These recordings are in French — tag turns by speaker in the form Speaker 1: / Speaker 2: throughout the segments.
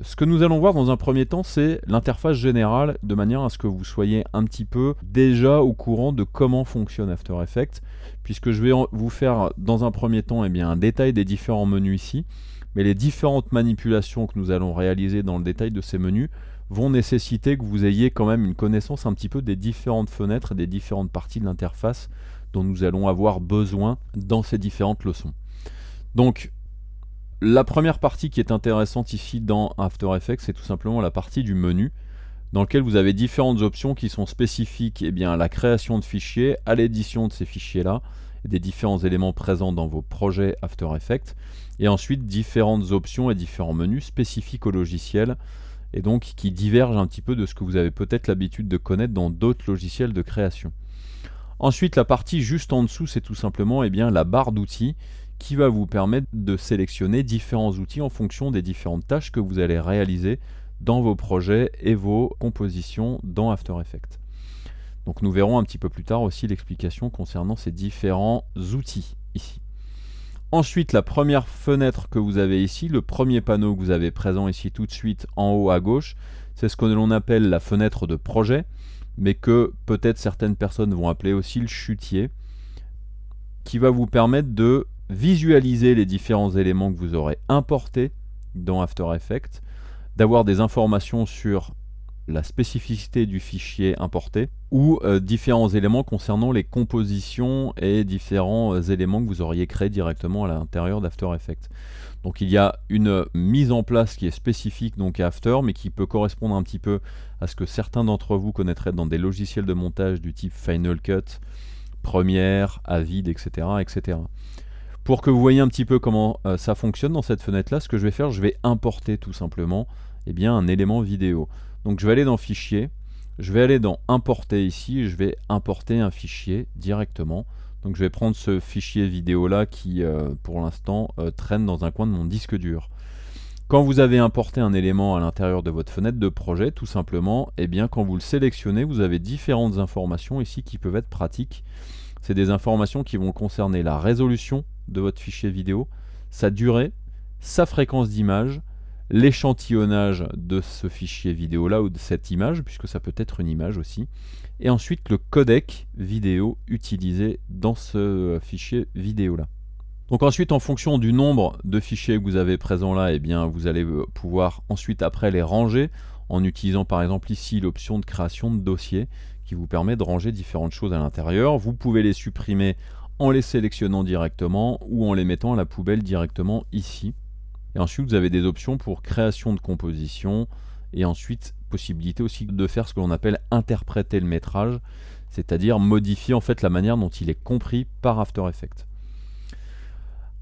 Speaker 1: Ce que nous allons voir dans un premier temps, c'est l'interface générale, de manière à ce que vous soyez un petit peu déjà au courant de comment fonctionne After Effects, puisque je vais vous faire dans un premier temps un détail des différents menus ici, mais les différentes manipulations que nous allons réaliser dans le détail de ces menus vont nécessiter que vous ayez quand même une connaissance un petit peu des différentes fenêtres et des différentes parties de l'interface dont nous allons avoir besoin dans ces différentes leçons. Donc, la première partie qui est intéressante ici dans After Effects, c'est tout simplement la partie du menu, dans lequel vous avez différentes options qui sont spécifiques à la création de fichiers, à l'édition de ces fichiers-là, et des différents éléments présents dans vos projets After Effects, et ensuite différentes options et différents menus spécifiques au logiciel, et donc qui divergent un petit peu de ce que vous avez peut-être l'habitude de connaître dans d'autres logiciels de création. Ensuite, la partie juste en dessous, c'est tout simplement la barre d'outils, qui va vous permettre de sélectionner différents outils en fonction des différentes tâches que vous allez réaliser dans vos projets et vos compositions dans After Effects. Donc nous verrons un petit peu plus tard aussi l'explication concernant ces différents outils ici. Ensuite, la première fenêtre que vous avez ici, le premier panneau que vous avez présent ici tout de suite en haut à gauche, c'est ce que l'on appelle la fenêtre de projet, mais que peut-être certaines personnes vont appeler aussi le chutier, qui va vous permettre de visualiser les différents éléments que vous aurez importés dans After Effects, d'avoir des informations sur la spécificité du fichier importé ou différents éléments concernant les compositions et différents éléments que vous auriez créés directement à l'intérieur d'After Effects. Donc il y a une mise en place qui est spécifique donc à After, mais qui peut correspondre un petit peu à ce que certains d'entre vous connaîtraient dans des logiciels de montage du type Final Cut, Premiere, Avid, etc., etc. Pour que vous voyez un petit peu comment ça fonctionne dans cette fenêtre-là, ce que je vais faire, je vais importer tout simplement un élément vidéo. Donc je vais aller dans Fichier, je vais aller dans Importer ici, et je vais importer un fichier directement. Donc je vais prendre ce fichier vidéo-là qui, pour l'instant, traîne dans un coin de mon disque dur. Quand vous avez importé un élément à l'intérieur de votre fenêtre de projet, tout simplement, quand vous le sélectionnez, vous avez différentes informations ici qui peuvent être pratiques. C'est des informations qui vont concerner la résolution de votre fichier vidéo, sa durée, sa fréquence d'image, l'échantillonnage de ce fichier vidéo là ou de cette image, puisque ça peut être une image aussi, et ensuite le codec vidéo utilisé dans ce fichier vidéo là. Donc ensuite, en fonction du nombre de fichiers que vous avez présents là, vous allez pouvoir ensuite après les ranger en utilisant par exemple ici l'option de création de dossier qui vous permet de ranger différentes choses à l'intérieur. Vous pouvez les supprimer en les sélectionnant directement ou en les mettant à la poubelle directement ici. Et ensuite, vous avez des options pour création de composition et ensuite possibilité aussi de faire ce que l'on appelle interpréter le métrage, c'est-à-dire modifier en fait la manière dont il est compris par After Effects.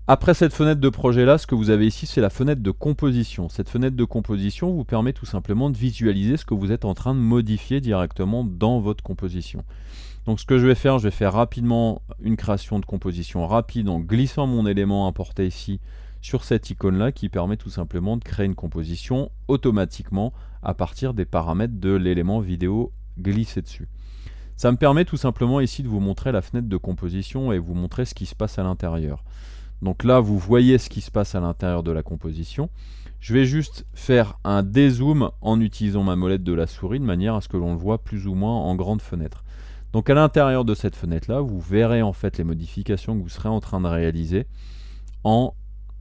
Speaker 1: Après cette fenêtre de projet là, ce que vous avez ici, c'est la fenêtre de composition. Cette fenêtre de composition vous permet tout simplement de visualiser ce que vous êtes en train de modifier directement dans votre composition. Donc ce que je vais faire rapidement une création de composition rapide en glissant mon élément importé ici sur cette icône là qui permet tout simplement de créer une composition automatiquement à partir des paramètres de l'élément vidéo glissé dessus. Ça me permet tout simplement ici de vous montrer la fenêtre de composition et vous montrer ce qui se passe à l'intérieur. Donc là, vous voyez ce qui se passe à l'intérieur de la composition. Je vais juste faire un dézoom en utilisant ma molette de la souris de manière à ce que l'on le voit plus ou moins en grande fenêtre. Donc à l'intérieur de cette fenêtre-là, vous verrez en fait les modifications que vous serez en train de réaliser en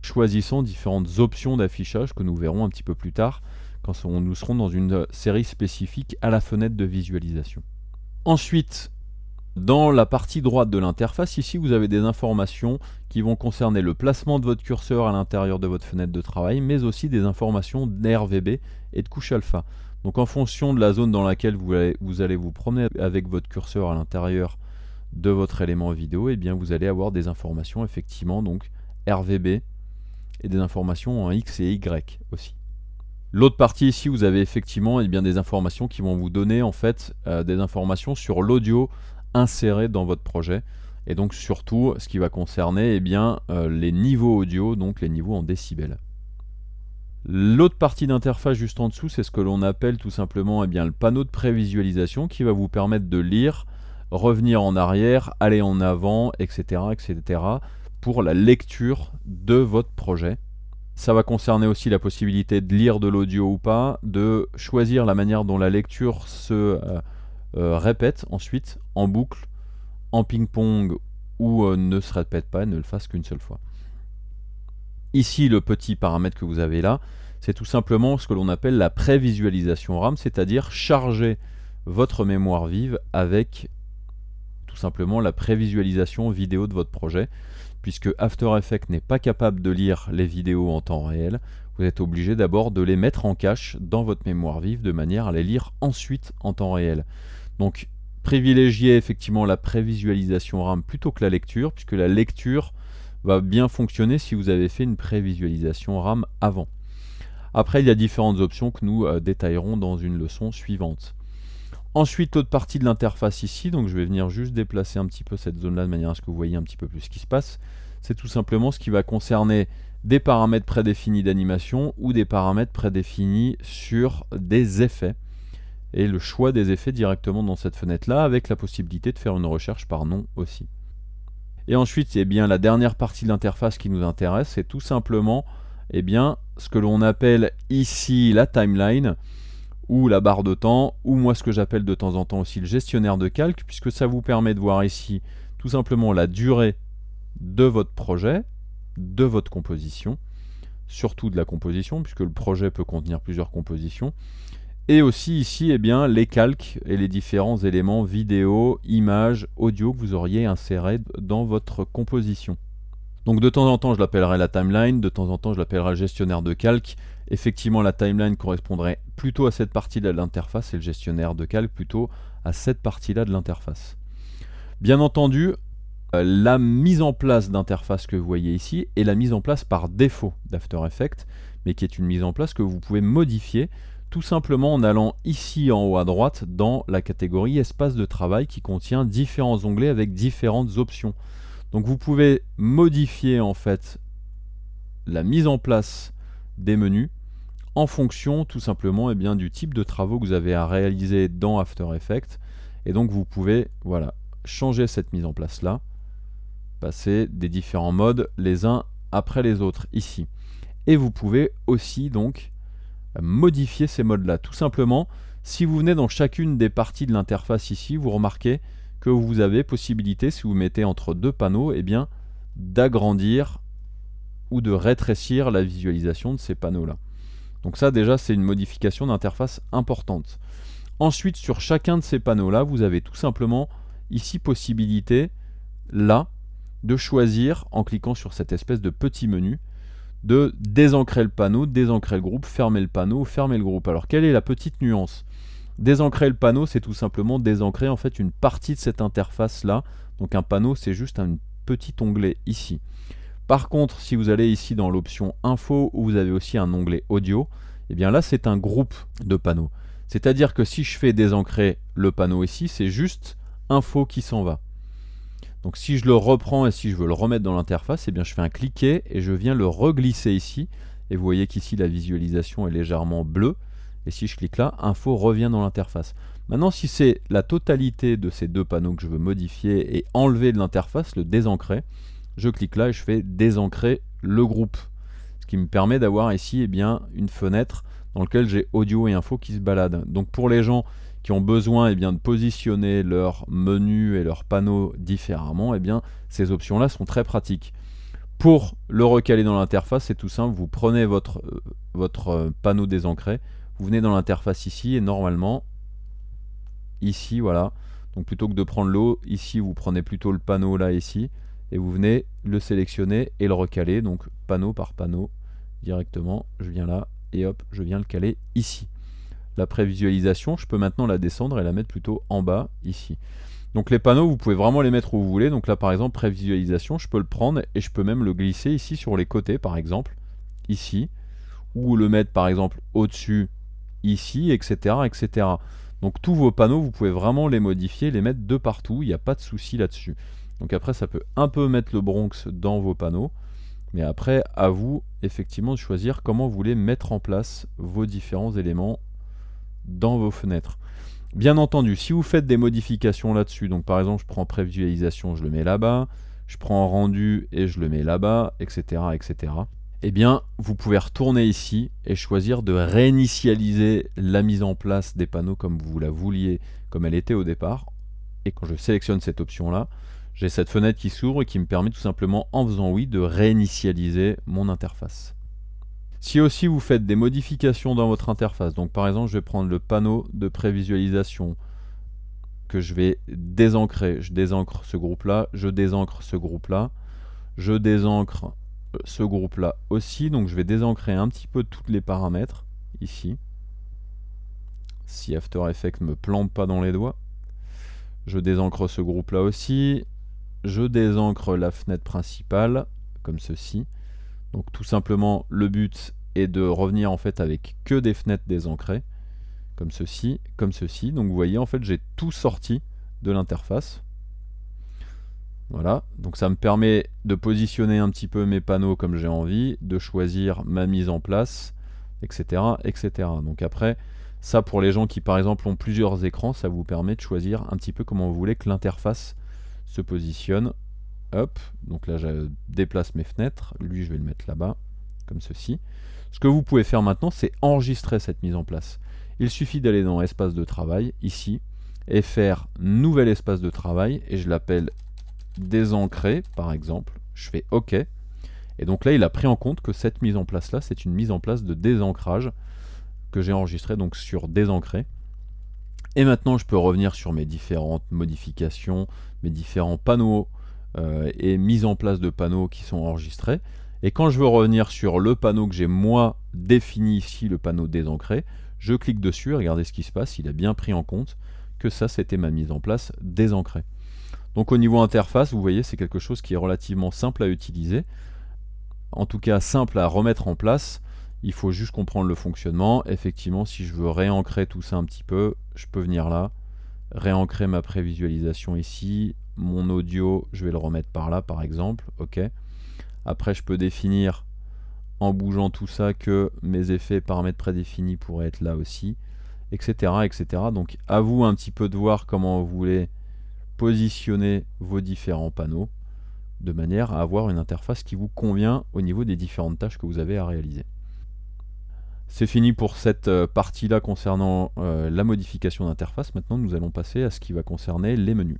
Speaker 1: choisissant différentes options d'affichage que nous verrons un petit peu plus tard quand nous serons dans une série spécifique à la fenêtre de visualisation. Ensuite, dans la partie droite de l'interface, ici vous avez des informations qui vont concerner le placement de votre curseur à l'intérieur de votre fenêtre de travail, mais aussi des informations d'RVB et de couche alpha. Donc en fonction de la zone dans laquelle vous allez vous promener avec votre curseur à l'intérieur de votre élément vidéo, vous allez avoir des informations effectivement donc RVB et des informations en X et Y aussi. L'autre partie ici, vous avez effectivement des informations qui vont vous donner en fait des informations sur l'audio inséré dans votre projet et donc surtout ce qui va concerner les niveaux audio, donc les niveaux en décibels. L'autre partie d'interface juste en dessous, c'est ce que l'on appelle tout simplement le panneau de prévisualisation qui va vous permettre de lire, revenir en arrière, aller en avant, etc., etc. pour la lecture de votre projet. Ça va concerner aussi la possibilité de lire de l'audio ou pas, de choisir la manière dont la lecture se répète ensuite en boucle, en ping-pong ou ne se répète pas, ne le fasse qu'une seule fois. Ici, le petit paramètre que vous avez là, c'est tout simplement ce que l'on appelle la prévisualisation RAM, c'est-à-dire charger votre mémoire vive avec tout simplement la prévisualisation vidéo de votre projet, puisque After Effects n'est pas capable de lire les vidéos en temps réel. Vous êtes obligé d'abord de les mettre en cache dans votre mémoire vive de manière à les lire ensuite en temps réel. Donc privilégiez effectivement la prévisualisation RAM plutôt que la lecture, puisque la lecture va bien fonctionner si vous avez fait une prévisualisation RAM avant. Après, il y a différentes options que nous détaillerons dans une leçon suivante. Ensuite, l'autre partie de l'interface ici, donc je vais venir juste déplacer un petit peu cette zone-là de manière à ce que vous voyez un petit peu plus ce qui se passe. C'est tout simplement ce qui va concerner des paramètres prédéfinis d'animation ou des paramètres prédéfinis sur des effets. Et le choix des effets directement dans cette fenêtre-là, avec la possibilité de faire une recherche par nom aussi. Et ensuite, eh bien, la dernière partie de l'interface qui nous intéresse, c'est tout simplement eh bien, ce que l'on appelle ici la timeline, ou la barre de temps, ou moi ce que j'appelle de temps en temps aussi le gestionnaire de calque, puisque ça vous permet de voir ici tout simplement la durée de votre projet, de votre composition, surtout de la composition, puisque le projet peut contenir plusieurs compositions, et aussi ici eh bien, les calques et les différents éléments vidéo, images, audio que vous auriez insérés dans votre composition. Donc de temps en temps je l'appellerai la timeline, de temps en temps je l'appellerai le gestionnaire de calque. Effectivement la timeline correspondrait plutôt à cette partie-là de l'interface et le gestionnaire de calque plutôt à cette partie-là de l'interface. Bien entendu, la mise en place d'interface que vous voyez ici est la mise en place par défaut d'After Effects, mais qui est une mise en place que vous pouvez modifier tout simplement en allant ici en haut à droite dans la catégorie espace de travail qui contient différents onglets avec différentes options. Donc vous pouvez modifier en fait la mise en place des menus en fonction tout simplement eh bien, du type de travaux que vous avez à réaliser dans After Effects. Et donc vous pouvez voilà, changer cette mise en place là, passer des différents modes les uns après les autres ici. Et vous pouvez aussi donc modifier ces modes là. Tout simplement, si vous venez dans chacune des parties de l'interface ici, vous remarquez que vous avez possibilité, si vous mettez entre deux panneaux, eh bien, d'agrandir ou de rétrécir la visualisation de ces panneaux-là. Donc ça déjà c'est une modification d'interface importante. Ensuite sur chacun de ces panneaux-là, vous avez tout simplement ici possibilité, là, de choisir en cliquant sur cette espèce de petit menu, de désancrer le panneau, désancrer le groupe, fermer le panneau, fermer le groupe. Alors quelle est la petite nuance ? Désancrer le panneau, c'est tout simplement désancrer en fait une partie de cette interface là. Donc un panneau, c'est juste un petit onglet ici. Par contre, si vous allez ici dans l'option info où vous avez aussi un onglet audio, et bien là c'est un groupe de panneaux. C'est-à-dire que si je fais désancrer le panneau ici, c'est juste info qui s'en va. Donc si je le reprends et si je veux le remettre dans l'interface, eh bien je fais un cliquer et je viens le reglisser ici. Et vous voyez qu'ici la visualisation est légèrement bleue. Et si je clique là, info revient dans l'interface. Maintenant, si c'est la totalité de ces deux panneaux que je veux modifier et enlever de l'interface, le désancrer, je clique là et je fais désancrer le groupe. Ce qui me permet d'avoir ici eh bien, une fenêtre dans laquelle j'ai audio et info qui se baladent. Donc pour les gens qui ont besoin eh bien, de positionner leur menu et leurs panneaux différemment, eh bien, ces options-là sont très pratiques. Pour le recaler dans l'interface, c'est tout simple, vous prenez votre panneau désancré, vous venez dans l'interface ici et normalement, ici, voilà, donc plutôt que de prendre l'eau, ici vous prenez plutôt le panneau là, ici, et vous venez le sélectionner et le recaler, donc panneau par panneau, directement, je viens là, et hop, je viens le caler ici. La prévisualisation, je peux maintenant la descendre et la mettre plutôt en bas, ici. Donc les panneaux, vous pouvez vraiment les mettre où vous voulez, donc là par exemple, prévisualisation, je peux le prendre et je peux même le glisser ici sur les côtés, par exemple, ici, ou le mettre par exemple au-dessus, ici, etc., etc. Donc tous vos panneaux, vous pouvez vraiment les modifier, les mettre de partout, il n'y a pas de souci là-dessus. Donc après, ça peut un peu mettre le Bronx dans vos panneaux, mais après, à vous, effectivement, de choisir comment vous voulez mettre en place vos différents éléments dans vos fenêtres. Bien entendu, si vous faites des modifications là-dessus, donc par exemple, je prends prévisualisation, je le mets là-bas, je prends rendu et je le mets là-bas, etc., etc. eh bien, vous pouvez retourner ici et choisir de réinitialiser la mise en place des panneaux comme vous la vouliez, comme elle était au départ. Et quand je sélectionne cette option-là, j'ai cette fenêtre qui s'ouvre et qui me permet tout simplement, en faisant oui, de réinitialiser mon interface. Si aussi vous faites des modifications dans votre interface, donc par exemple, je vais prendre le panneau de prévisualisation que je vais désancrer. Je désancre ce groupe-là, je désancre ce groupe-là, je désancre ce groupe-là aussi. Donc je vais désancrer un petit peu tous les paramètres ici. Si After Effects me plante pas dans les doigts. Je désancre ce groupe-là aussi. Je désancre la fenêtre principale, comme ceci. Donc tout simplement, le but est de revenir en fait avec que des fenêtres désancrées, comme ceci, comme ceci. Donc vous voyez, en fait, j'ai tout sorti de l'interface. Voilà, donc ça me permet de positionner un petit peu mes panneaux comme j'ai envie, de choisir ma mise en place, etc., etc. Donc après, ça pour les gens qui par exemple ont plusieurs écrans, ça vous permet de choisir un petit peu comment vous voulez que l'interface se positionne. Hop, donc là je déplace mes fenêtres, lui je vais le mettre là-bas, comme ceci. Ce que vous pouvez faire maintenant, c'est enregistrer cette mise en place. Il suffit d'aller dans espace de travail, ici, et faire nouvel espace de travail, et je l'appelle désancrer par exemple, je fais OK, et donc là il a pris en compte que cette mise en place là c'est une mise en place de désancrage que j'ai enregistré donc sur désancrer. Et maintenant je peux revenir sur mes différentes modifications, mes différents panneaux et mise en place de panneaux qui sont enregistrés, et quand je veux revenir sur le panneau que j'ai moi défini ici, le panneau désancré, je clique dessus, regardez ce qui se passe, il a bien pris en compte que ça c'était ma mise en place désancrée. Donc au niveau interface, vous voyez, c'est quelque chose qui est relativement simple à utiliser. En tout cas, simple à remettre en place. Il faut juste comprendre le fonctionnement. Effectivement, si je veux réancrer tout ça un petit peu, je peux venir là, réancrer ma prévisualisation ici. Mon audio, je vais le remettre par là, par exemple. OK. Après, je peux définir, en bougeant tout ça, que mes effets paramètres prédéfinis pourraient être là aussi, etc., etc. Donc à vous un petit peu de voir comment vous voulez positionner vos différents panneaux de manière à avoir une interface qui vous convient au niveau des différentes tâches que vous avez à réaliser. C'est fini pour cette partie-là concernant la modification d'interface. Maintenant, nous allons passer à ce qui va concerner les menus.